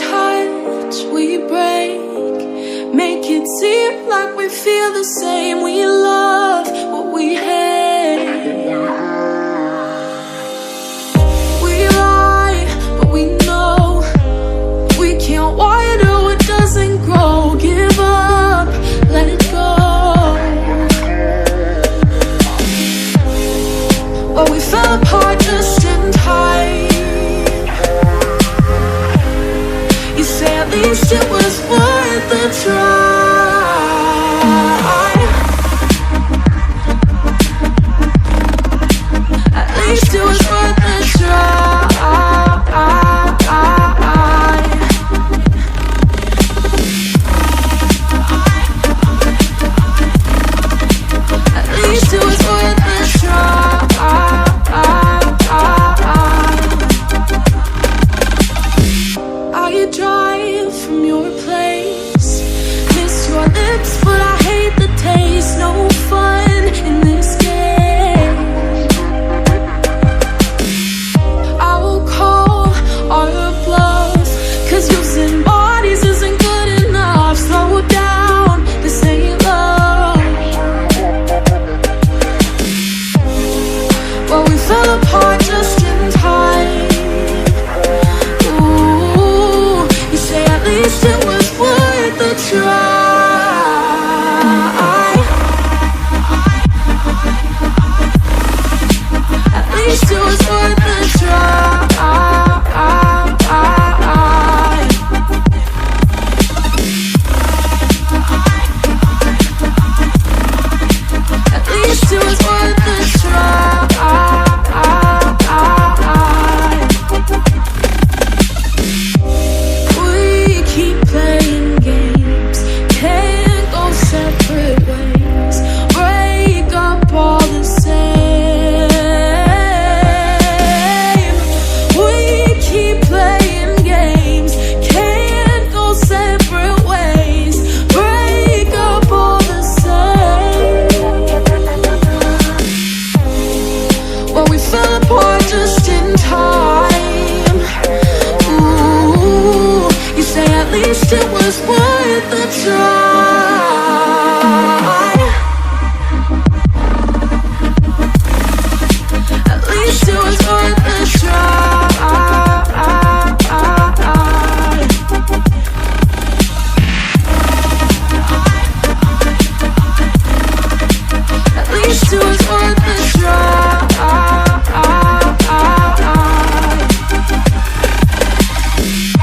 touch, we break. Make it seem like we feel the same. We love what we hate. We lie, but we know we can't water what doesn't grow. Give up, let it go. Well, we fell apart just in time. You say at least it was worth the try. At least it was worth the try. At least it was worth the try. I drive from your place, miss your lips, but I hate the taste. No fun in this game. I will call our bluff, 'cause using bodies isn't good enough. Slow down, this ain't love. Well, we fell apart just in time. At least it was worth the try. At least it was worth the try. At least it was worth the try. At least it was worth the try.